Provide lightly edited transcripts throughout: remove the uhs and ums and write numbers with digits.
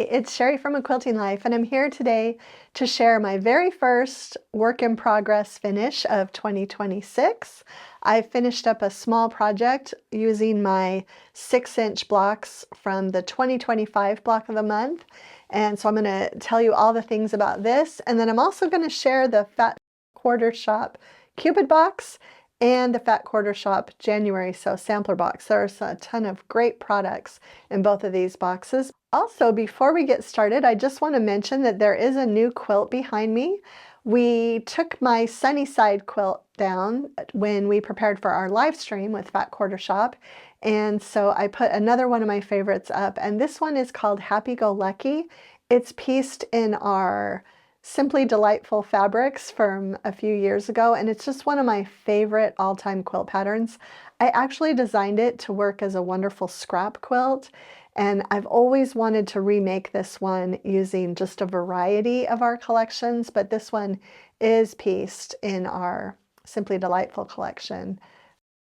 it's Sherri from A Quilting Life, and I'm here today to share my very first work in progress finish of 2026. I finished up a small project using my 6-inch blocks from the 2025 block of the month. And so I'm going to tell you all the things about this, and then I'm also going to share the Fat Quarter Shop Cupid Box and the Fat Quarter Shop January Sew Sampler Box. There's a ton of great products in both of these boxes. Also, before we get started, I just want to mention that there is a new quilt behind me. We took my Sunnyside quilt down when we prepared for our live stream with Fat Quarter Shop, and so I put another one of my favorites up, and this one is called Happy Go Lucky. It's pieced in our Simply Delightful fabrics from a few years ago, and it's just one of my favorite all-time quilt patterns. I actually designed it to work as a wonderful scrap quilt, and I've always wanted to remake this one using just a variety of our collections, but this one is pieced in our Simply Delightful collection.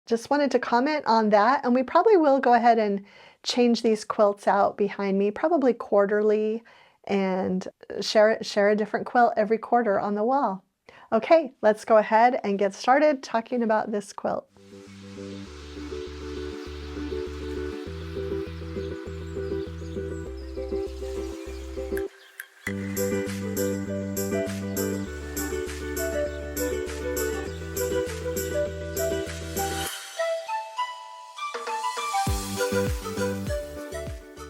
Just wanted to comment on that, and we probably will go ahead and change these quilts out behind me, probably quarterly, and share a different quilt every quarter on the wall. Okay, let's go ahead and get started talking about this quilt.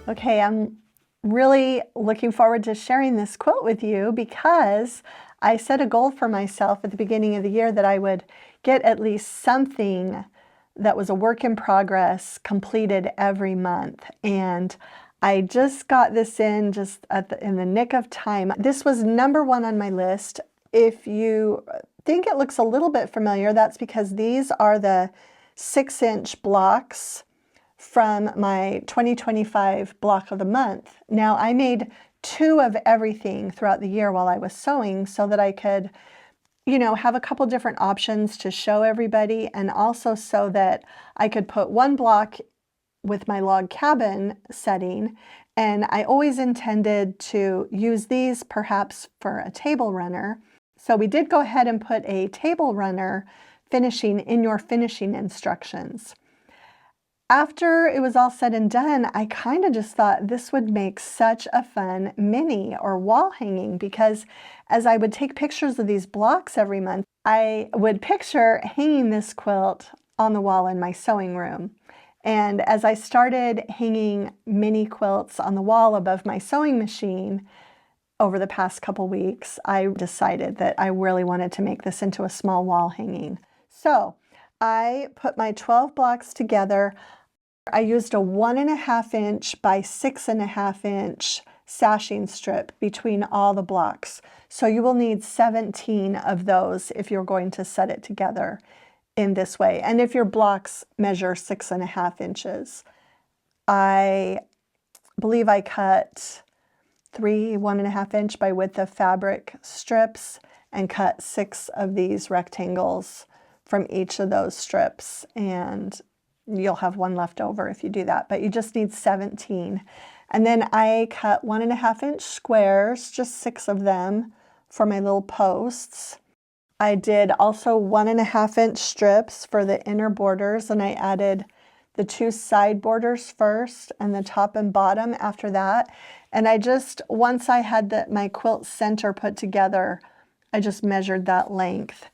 Okay, I'm really looking forward to sharing this quilt with you because I set a goal for myself at the beginning of the year that I would get at least something that was a work in progress completed every month. And I just got this in just in the nick of time. This was #1 on my list. If you think it looks a little bit familiar, that's because these are the 6-inch blocks from my 2025 block of the month. Now, I made 2 of everything throughout the year while I was sewing so that I could, have a couple different options to show everybody, and also so that I could put one block with my log cabin setting. And I always intended to use these perhaps for a table runner. So we did go ahead and put a table runner finishing in your finishing instructions. After it was all said and done, I kind of just thought this would make such a fun mini or wall hanging, because as I would take pictures of these blocks every month, I would picture hanging this quilt on the wall in my sewing room. And as I started hanging mini quilts on the wall above my sewing machine over the past couple weeks, I decided that I really wanted to make this into a small wall hanging. So I put my 12 blocks together. I used a 1.5 inch by 6.5 inch sashing strip between all the blocks. So you will need 17 of those if you're going to set it together in this way. And if your blocks measure 6.5 inches, I believe I cut 3 1.5 inch by width of fabric strips and cut 6 of these rectangles from each of those strips, and you'll have one left over if you do that, but you just need 17. And then I cut 1.5 inch squares, just 6 of them, for my little posts. I did also 1.5 inch strips for the inner borders, and I added the 2 side borders first and the top and bottom after that. And I just, once I had my quilt center put together, I just measured that length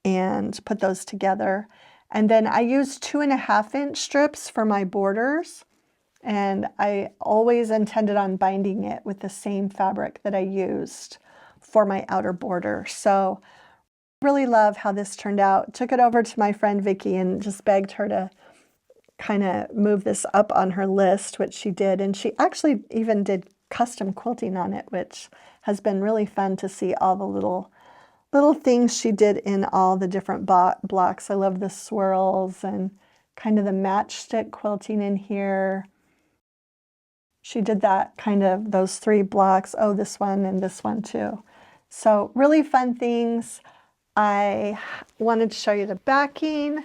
and put those together. And then I used 2.5 inch strips for my borders, and I always intended on binding it with the same fabric that I used for my outer border. So really love how this turned out. Took it over to my friend Vicki and just begged her to kind of move this up on her list, which she did, and she actually even did custom quilting on it, which has been really fun to see all the little things she did in all the different blocks. I love the swirls and kind of the matchstick quilting in here. She did that kind of, those 3 blocks. Oh, this one and this one too. So really fun things. I wanted to show you the backing.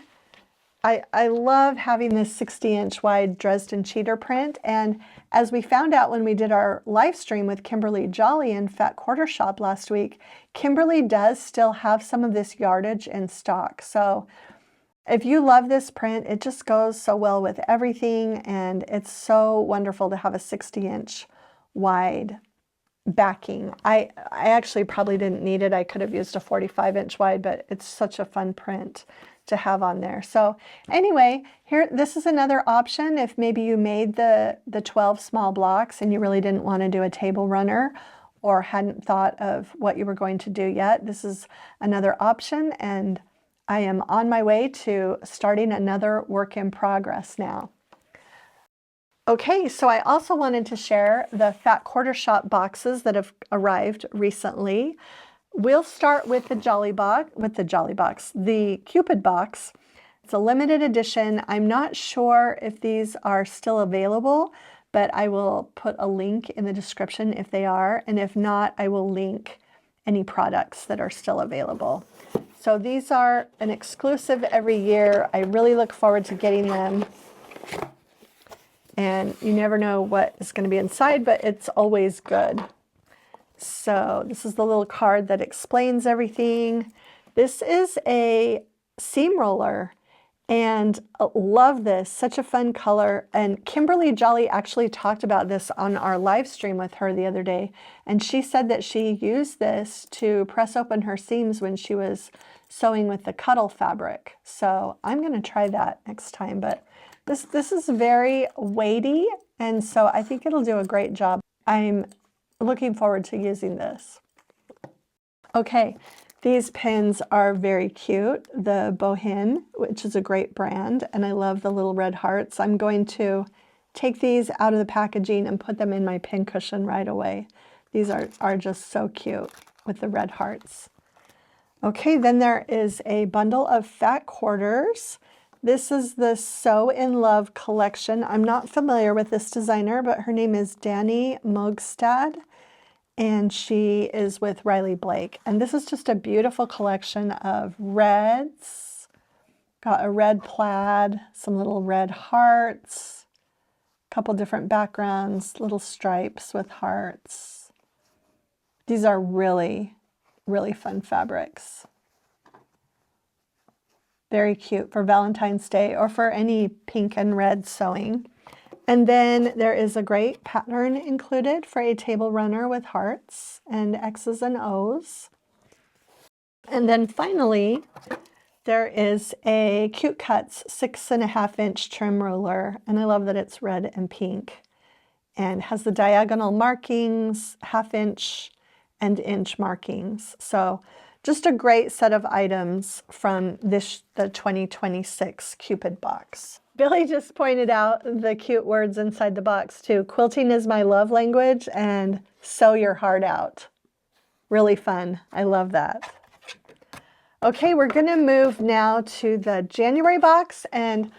I love having this 60-inch wide Dresden cheater print, and as we found out when we did our live stream with Kimberly Jolly in Fat Quarter Shop last week, Kimberly does still have some of this yardage in stock. So if you love this print, it just goes so well with everything, and it's so wonderful to have a 60-inch wide backing. I actually probably didn't need it. I could have used a 45-inch wide, but it's such a fun print to have on there. So anyway, here, this is another option if maybe you made the 12 small blocks and you really didn't want to do a table runner or hadn't thought of what you were going to do yet. This is another option, and I am on my way to starting another work in progress now. Okay, so I also wanted to share the Fat Quarter Shop boxes that have arrived recently. We'll start with the the Cupid Box. It's a limited edition. I'm not sure if these are still available, but I will put a link in the description if they are, and if not, I will link any products that are still available. So these are an exclusive every year. I really look forward to getting them. And you never know what is going to be inside, but it's always good. So this is the little card that explains everything. This is a seam roller, and I love this, such a fun color. And Kimberly Jolly actually talked about this on our live stream with her the other day, and she said that she used this to press open her seams when she was sewing with the Cuddle fabric. So I'm going to try that next time, but this is very weighty, and so I think it'll do a great job. I'm looking forward to using this. Okay, these pins are very cute. The Bohin, which is a great brand, and I love the little red hearts. I'm going to take these out of the packaging and put them in my pin cushion right away. These are just so cute with the red hearts. Okay, then there is a bundle of fat quarters. This is the Sew in Love collection. I'm not familiar with this designer, but her name is Dani Mogstad, and she is with Riley Blake. And this is just a beautiful collection of reds. Got a red plaid, some little red hearts, a couple different backgrounds, little stripes with hearts. These are really, really fun fabrics. Very cute for Valentine's Day or for any pink and red sewing. And then there is a great pattern included for a table runner with hearts and X's and O's. And then finally, there is a Cute Cuts 6.5-inch trim ruler, and I love that it's red and pink and has the diagonal markings, 1/2-inch and inch markings. So just a great set of items from the 2026 Cupid Box. Billy just pointed out the cute words inside the box too. Quilting is my love language, and sew your heart out. Really fun. I love that. Okay, we're going to move now to the January box, and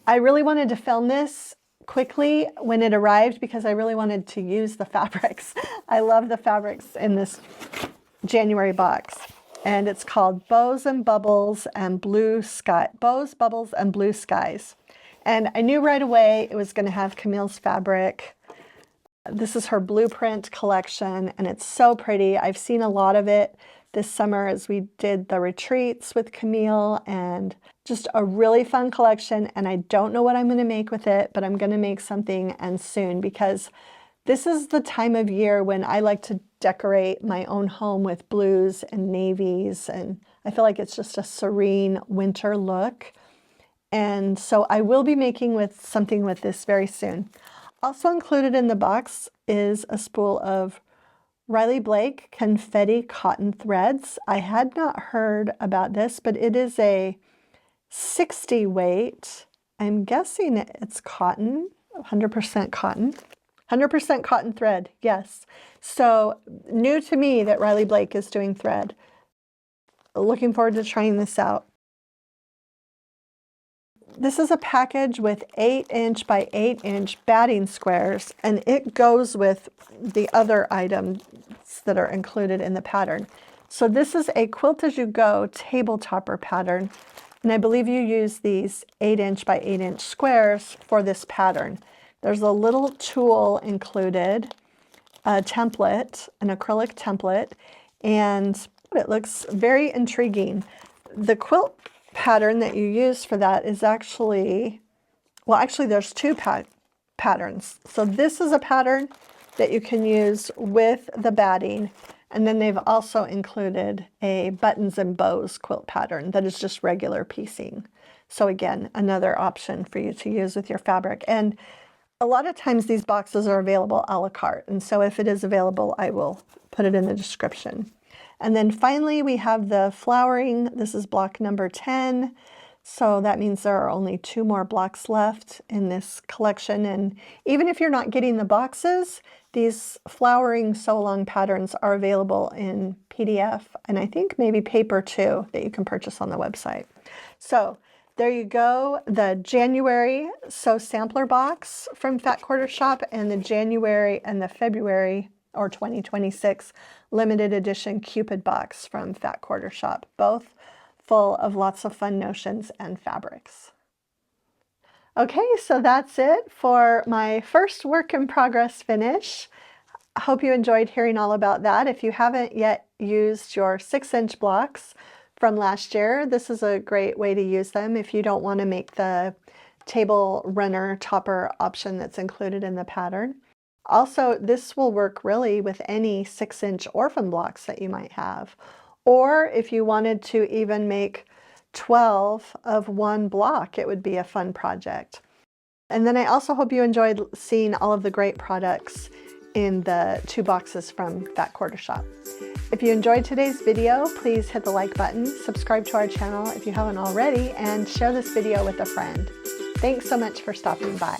I really wanted to film this quickly when it arrived because I really wanted to use the fabrics. I love the fabrics in this January box, and it's called Bows and Bubbles and Blue Sky. Bows, Bubbles, and Blue Skies. And I knew right away it was going to have Camille's fabric. This is her blueprint collection, and it's so pretty. I've seen a lot of it this summer as we did the retreats with Camille, and just a really fun collection. And I don't know what I'm going to make with it, but I'm going to make something, and soon, because this is the time of year when I like to decorate my own home with blues and navies, and I feel like it's just a serene winter look. And so I will be making something with this very soon. Also included in the box is a spool of Riley Blake confetti cotton threads. I had not heard about this, but it is a 60 weight. I'm guessing it's cotton, 100% cotton. 100% cotton thread, yes. So new to me that Riley Blake is doing thread. Looking forward to trying this out. This is a package with 8-inch by 8-inch batting squares, and it goes with the other items that are included in the pattern. So this is a Quilt As You Go table topper pattern And I believe you use these 8" by 8" squares for this pattern. There's a little tool included, a template, an acrylic template, and it looks very intriguing. The quilt pattern that you use for that is actually, well, actually there's two patterns. So this is a pattern that you can use with the batting, and then they've also included a buttons and bows quilt pattern that is just regular piecing. So again, another option for you to use with your fabric. And a lot of times these boxes are available a la carte, and so if it is available, I will put it in the description. And then finally, we have the flowering. This is block number 10. So that means there are only 2 more blocks left in this collection. And even if you're not getting the boxes, these flowering sew-along patterns are available in PDF, and I think maybe paper too, that you can purchase on the website. So there you go, the January Sew Sampler Box from Fat Quarter Shop, and the January and the February or 2026 limited edition Cupid Box from Fat Quarter Shop, both full of lots of fun notions and fabrics. Okay, so that's it for my first work in progress finish. I hope you enjoyed hearing all about that. If you haven't yet used your 6" blocks from last year, this is a great way to use them if you don't want to make the table runner topper option that's included in the pattern. Also, this will work really with any 6" orphan blocks that you might have. Or if you wanted to even make 12 of one block, it would be a fun project. And then I also hope you enjoyed seeing all of the great products in the 2 boxes from Fat Quarter Shop. If you enjoyed today's video, please hit the like button, subscribe to our channel if you haven't already, and share this video with a friend. Thanks so much for stopping by.